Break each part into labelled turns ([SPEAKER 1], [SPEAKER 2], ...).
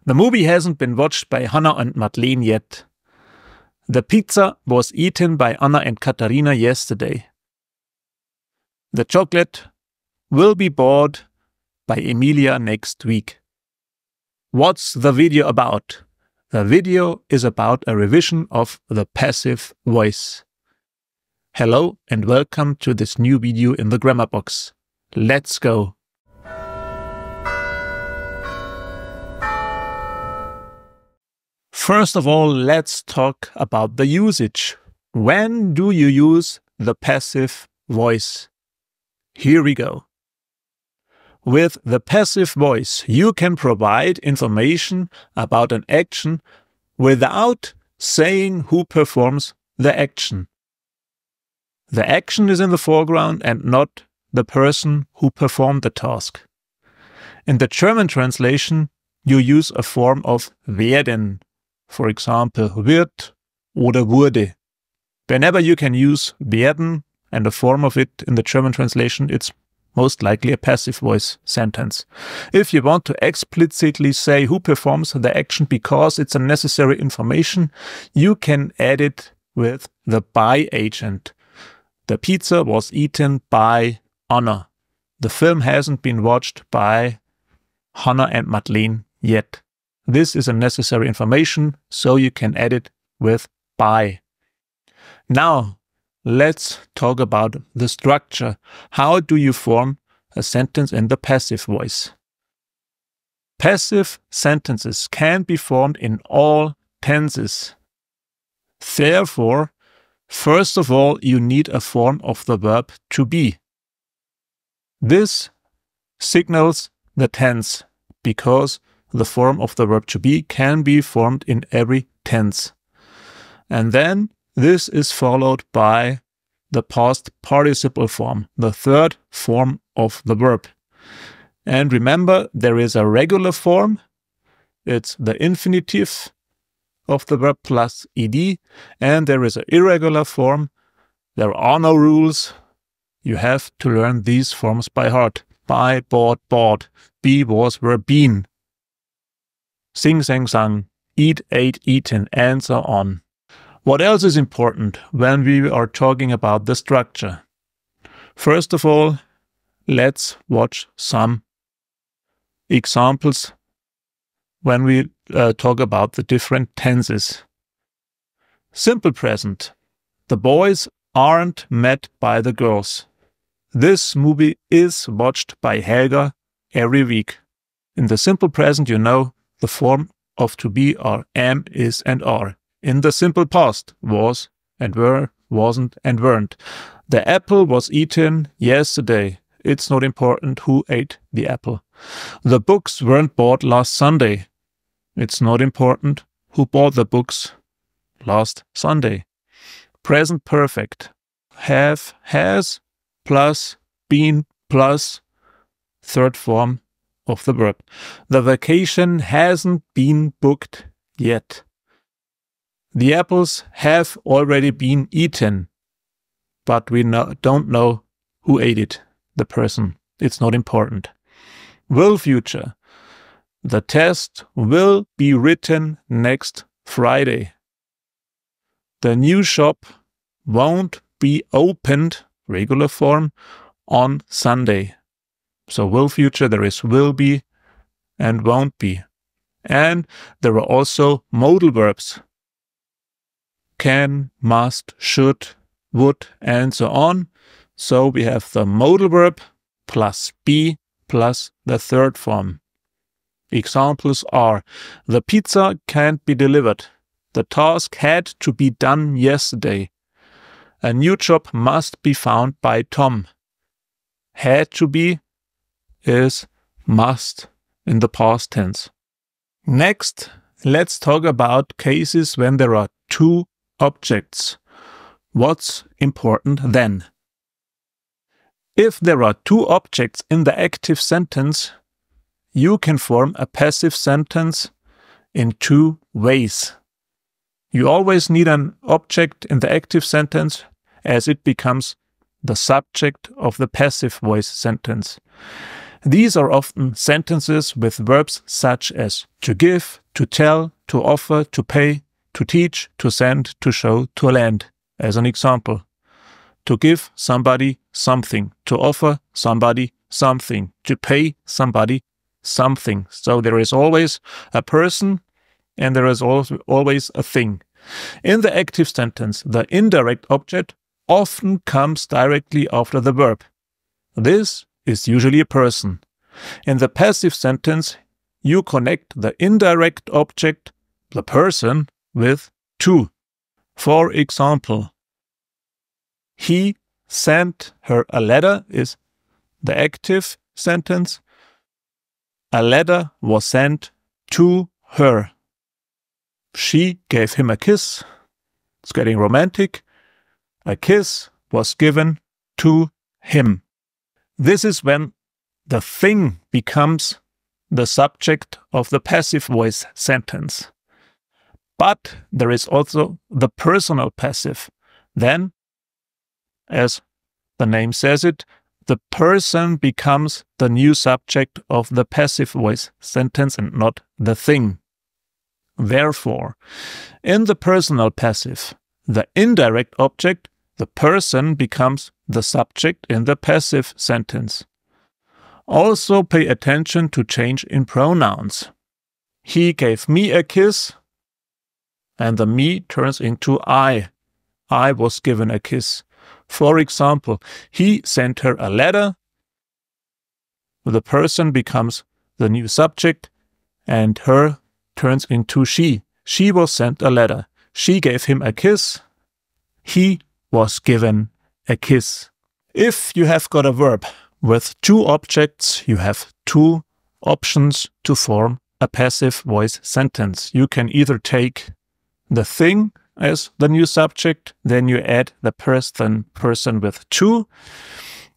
[SPEAKER 1] The movie hasn't been watched by Hannah and Madeleine yet. The pizza was eaten by Anna and Katharina yesterday. The chocolate will be bought by Emilia next week. What's the video about? The video is about a revision of the passive voice. Hello and welcome to this new video in the Grammarbox. Let's go! First of all, let's talk about the usage. When do you use the passive voice? Here we go. With the passive voice, you can provide information about an action without saying who performs the action. The action is in the foreground and not the person who performed the task. In the German translation, you use a form of werden. For example, wird oder wurde. Whenever you can use werden and a form of it in the German translation, it's most likely a passive voice sentence. If you want to explicitly say who performs the action because it's a necessary information, you can add it with the by agent. The pizza was eaten by Anna. The film hasn't been watched by Hannah and Madeleine yet. This is a necessary information, so you can add it with by. Now, let's talk about the structure. How do you form a sentence in the passive voice? Passive sentences can be formed in all tenses. Therefore, first of all, you need a form of the verb to be. This signals the tense because the form of the verb to be can be formed in every tense. And then this is followed by the past participle form, the third form of the verb. And remember, there is a regular form. It's the infinitive of the verb plus ed. And there is an irregular form. There are no rules. You have to learn these forms by heart. Buy, bought, bought. Be, was, were, been. Sing, sang, sung, eat, ate, eaten, and so on. What else is important when we are talking about the structure? First of all, let's watch some examples when we talk about the different tenses. Simple present. The boys aren't met by the girls. This movie is watched by Helga every week. In the simple present, you know, the form of to be are am, is, and are. In the simple past, was and were, wasn't, and weren't. The apple was eaten yesterday. It's not important who ate the apple. The books weren't bought last Sunday. It's not important who bought the books last Sunday. Present perfect. Have, has, plus, been, plus, third form of the verb. The vacation hasn't been booked yet. The apples have already been eaten, but we don't know who ate it, the person. It's not important. Will future. The test will be written next Friday. The new shop won't be opened, regular form, on Sunday. So will future, there is will be and won't be. And there are also modal verbs. Can, must, should, would, and so on. So we have the modal verb plus be plus the third form. Examples are: the pizza can't be delivered. The task had to be done yesterday. A new job must be found by Tom. Had to be is must in the past tense. Next, let's talk about cases when there are two objects. What's important then? If there are two objects in the active sentence, you can form a passive sentence in two ways. You always need an object in the active sentence as it becomes the subject of the passive voice sentence. These are often sentences with verbs such as to give, to tell, to offer, to pay, to teach, to send, to show, to lend. As an example, to give somebody something, to offer somebody something, to pay somebody something. So there is always a person and there is also always a thing. In the active sentence, the indirect object often comes directly after the verb. This is usually a person. In the passive sentence, you connect the indirect object, the person, with to. For example, he sent her a letter is the active sentence. A letter was sent to her. She gave him a kiss. It's getting romantic. A kiss was given to him. This is when the thing becomes the subject of the passive voice sentence. But there is also the personal passive. Then, as the name says it, the person becomes the new subject of the passive voice sentence and not the thing. Therefore, in the personal passive, the indirect object, the person, becomes the subject in the passive sentence. Also pay attention to change in pronouns. He gave me a kiss, and the me turns into I. I was given a kiss. For example, he sent her a letter. The person becomes the new subject, and her turns into she. She was sent a letter. She gave him a kiss. He was given a kiss. If you have got a verb with two objects, you have two options to form a passive voice sentence. You can either take the thing as the new subject, then you add the person with to,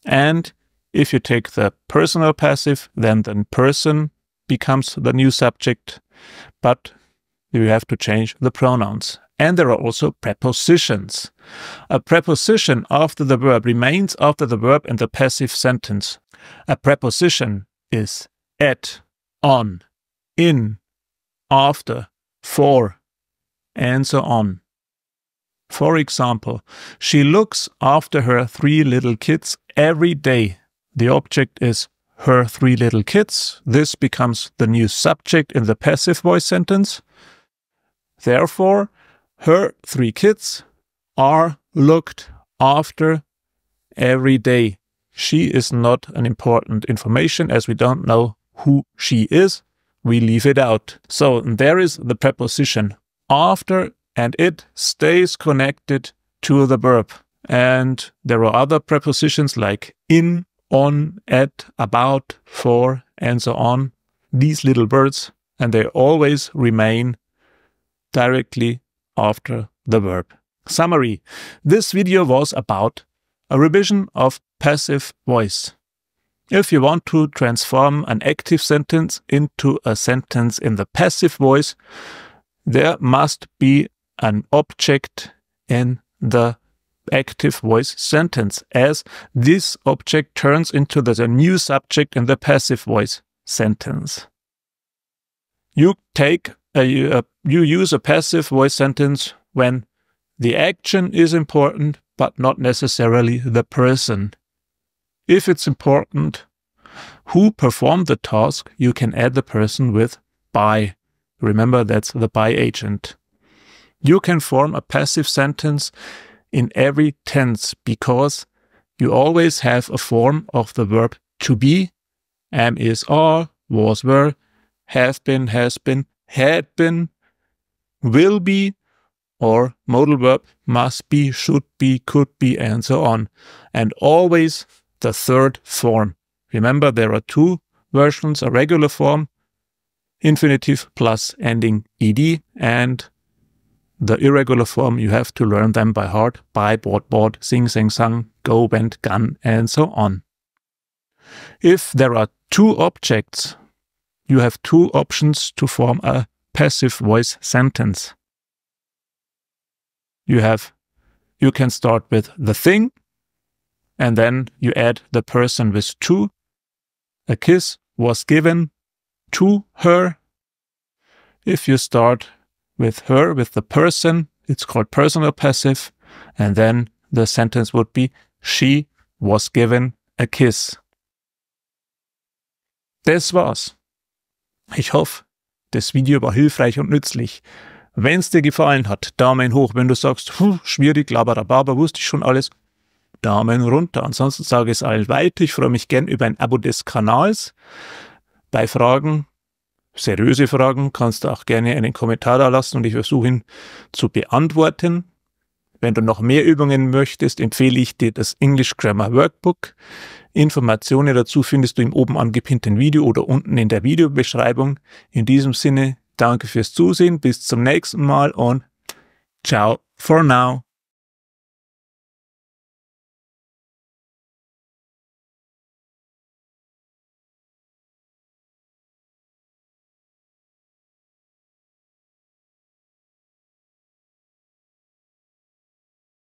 [SPEAKER 1] and if you take the personal passive, then the person becomes the new subject, but you have to change the pronouns. And there are also prepositions. A preposition after the verb remains after the verb in the passive sentence. A preposition is at, on, in, after, for, and so on. For example, she looks after her 3 little kids every day. The object is her 3 little kids. This becomes the new subject in the passive voice sentence. Therefore, her 3 kids are looked after every day. She is not an important information as we don't know who she is. We leave it out. So there is the preposition after, and it stays connected to the verb. And there are other prepositions like in, on, at, about, for, and so on. These little words, and they always remain directly after the verb. Summary. This video was about a revision of passive voice. If you want to transform an active sentence into a sentence in the passive voice, there must be an object in the active voice sentence, as this object turns into the new subject in the passive voice sentence. You use a passive voice sentence when the action is important, but not necessarily the person. If it's important who performed the task, you can add the person with by. Remember, that's the by agent. You can form a passive sentence in every tense because you always have a form of the verb to be, am, is, are, was, were, have been, has been, had been, will be, or modal verb must be, should be, could be, and so on. And always the third form. Remember, there are 2 versions, a regular form, infinitive plus ending ed, and the irregular form, you have to learn them by heart. Buy, bought, sing, sang, sung, go, went, gone, and so on. If there are 2 objects, you have 2 options to form a passive voice sentence. You can start with the thing, and then you add the person with to, A kiss was given to her. If you start with her, with the person, it's called personal passive. And then the sentence would be, she was given a kiss. Das war's. Ich hoffe, das Video war hilfreich und nützlich. Wenn es dir gefallen hat, Daumen hoch. Wenn du sagst, schwierig, laberababa, wusste ich schon alles, Daumen runter. Ansonsten sage ich es allen weiter. Ich freue mich gern über ein Abo des Kanals. Bei Fragen, seriöse Fragen, kannst du auch gerne einen Kommentar da lassen und ich versuche ihn zu beantworten. Wenn du noch mehr Übungen möchtest, empfehle ich dir das English Grammar Workbook. Informationen dazu findest du im oben angepinnten Video oder unten in der Videobeschreibung. In diesem Sinne, danke fürs Zusehen, bis zum nächsten Mal und ciao for now.